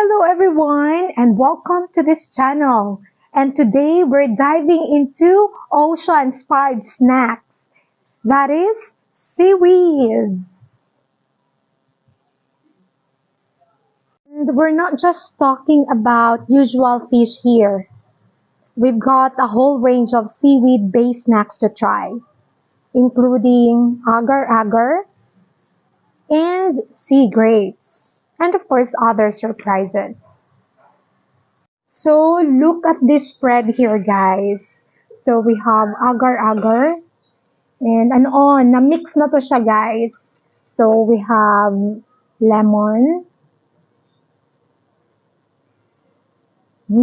Hello everyone and welcome to this channel. And today we're diving into ocean-inspired snacks. That is seaweeds. And we're not just talking about usual fish here. We've got a whole range of seaweed-based snacks to try, including agar-agar and sea grapes, and of course other surprises. So look at this spread here, guys. So we have agar-agar and na-mix na to siya, guys. So we have lemon.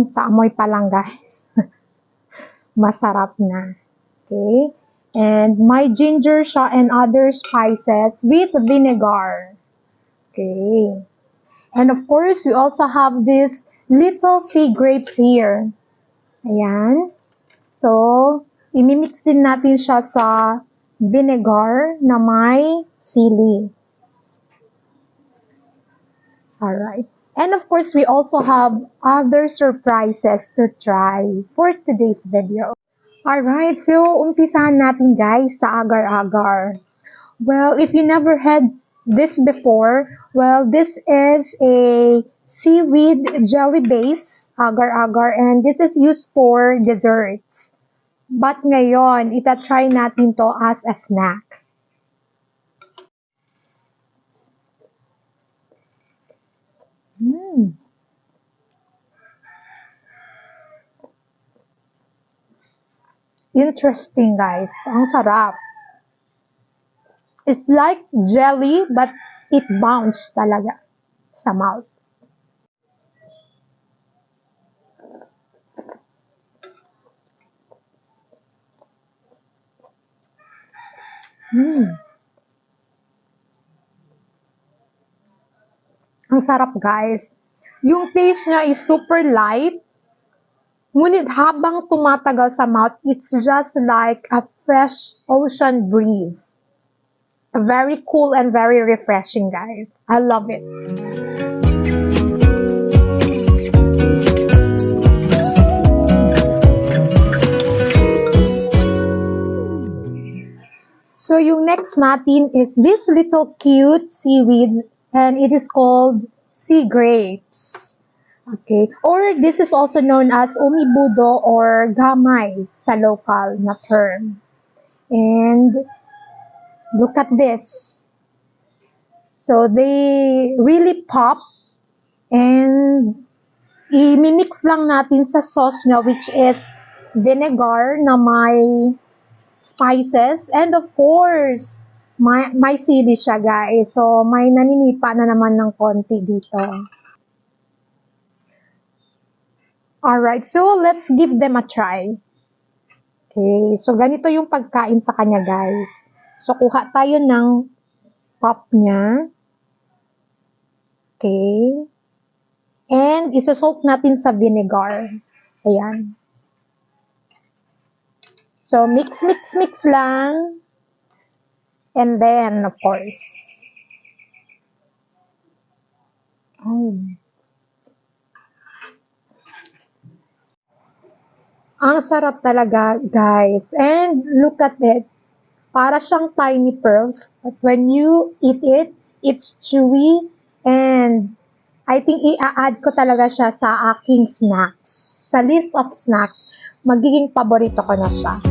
Sa amoy pa lang, guys. Masarap na. Okay? And may ginger siya and other spices with vinegar. Okay. And of course, we also have this little sea grapes here. Ayan. So, imimix din natin siya sa vinegar na may sili. Alright. And of course, we also have other surprises to try for today's video. Alright, so umpisahan natin, guys, sa agar-agar. Well, if you never had this before, well, this is a seaweed jelly base, agar-agar, and this is used for desserts. But ngayon, ita-try natin to as a snack. Interesting, guys. Ang sarap. It's like jelly, but it bounces talaga sa mouth. Ang sarap, guys. Yung taste niya is super light. Ngunit habang tumatagal sa mouth, it's just like a fresh ocean breeze. Very cool and very refreshing, guys. I love it. So yung next natin is this little cute seaweeds, and it is called sea grapes. Okay, or this is also known as umibudo or gamay sa local na term. And look at this. So they really pop, and i-mix lang natin sa sauce niya, which is vinegar na may spices, and of course may sili siya, guys. So may naninipa na naman ng konti dito. Alright, so let's give them a try. Okay, so ganito yung pagkain sa kanya, guys. So kuha tayo ng pop niya. Okay. And isosoak natin sa vinegar. Ayan. So mix lang. And then, of course. Ang sarap talaga, guys. And look at it. Para siyang tiny pearls. But when you eat it, it's chewy. And I think i-add ko talaga siya sa aking snacks. Sa list of snacks, magiging paborito ko na siya.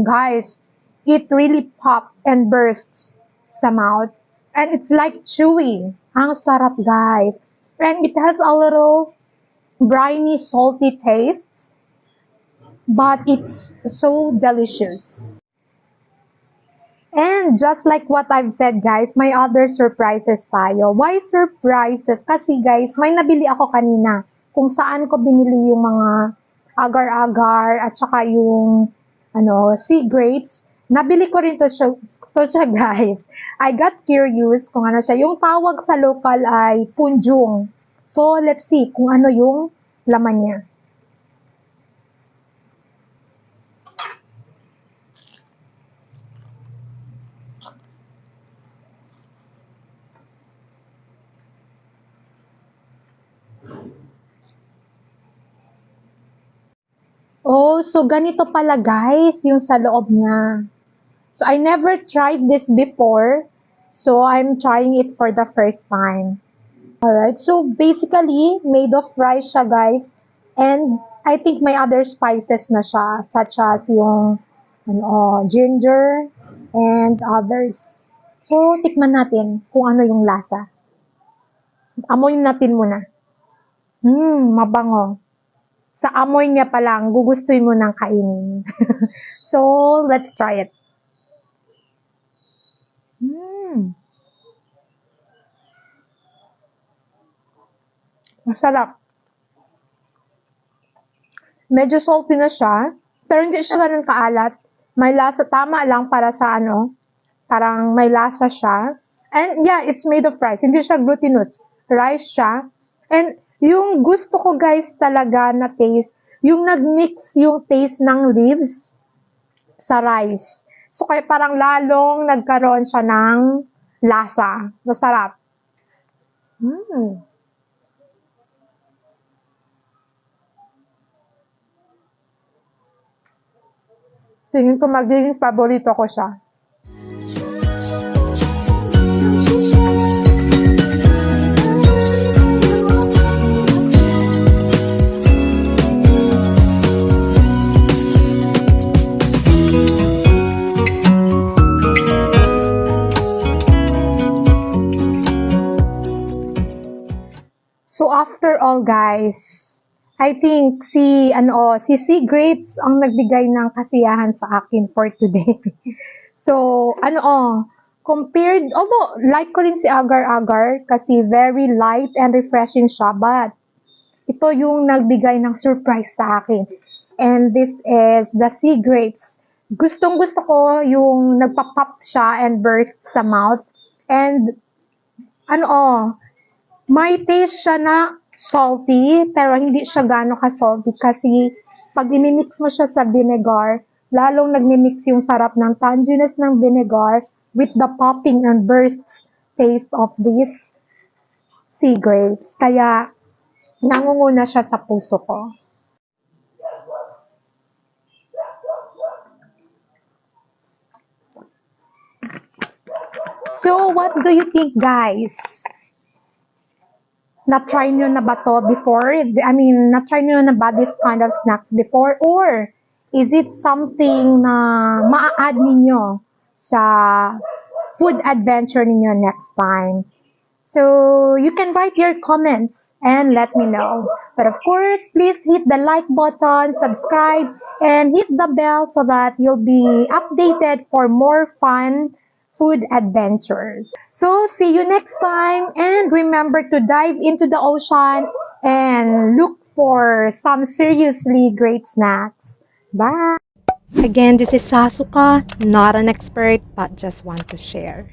Guys, it really pops and bursts sa mouth. And it's like chewy. Ang sarap, guys. And it has a little briny, salty taste. but it's so delicious. And just like what I've said guys, may other surprises tayo. Why surprises? Kasi guys, may nabili ako kanina kung saan ko binili yung mga agar-agar at saka yung sea grapes. Nabili ko rin to siya guys. I got curious kung ano siya. Yung tawag sa local ay punjung. So let's see kung ano yung laman niya. Oh, so ganito pala guys yung sa loob niya. So I never tried this before. So I'm trying it for the first time. Alright, so basically made of rice siya guys. And I think may other spices na siya such as yung ginger and others. So tikman natin kung ano yung lasa. Amoyin natin muna. Mabango. Sa amoy niya pa lang, gugustuhin mo nang kainin. So, let's try it. Masarap. Medyo salty na siya, pero hindi siya ganun kaalat. May lasa, tama lang para sa parang may lasa siya. And yeah, it's made of rice. Hindi siya glutinous. Rice siya. And yung gusto ko guys talaga na taste, yung nag-mix yung taste ng leaves sa rice. So kaya parang lalong nagkaroon siya ng lasa. Masarap. Tingin ko magiging paborito ko siya. So after all guys, I think si Sea Grapes ang nagbigay ng kasiyahan sa akin for today. So compared, although like ko rin si Agar-Agar kasi very light and refreshing siya, but ito yung nagbigay ng surprise sa akin. And this is the Sea Grapes. Gustong-gusto ko yung nagpa-pop siya and burst sa mouth. And may taste siya na salty, pero hindi siya gano'n ka-salty kasi pag imimix mo siya sa vinegar, lalong nagmimix yung sarap ng tanginess ng vinegar with the popping and burst taste of these sea grapes. Kaya, nangunguna siya sa puso ko. So, what do you think, guys? Na-try nyo na ba to before? I mean, na-try nyo na ba this kind of snacks before? Or is it something na maa-add ninyo sa food adventure ninyo next time? So, you can write your comments and let me know. But of course, please hit the like button, subscribe, and hit the bell so that you'll be updated for more fun food adventures. So, see you next time, and remember to dive into the ocean and look for some seriously great snacks. Bye! Again, this is Sasuka, not an expert, but just want to share.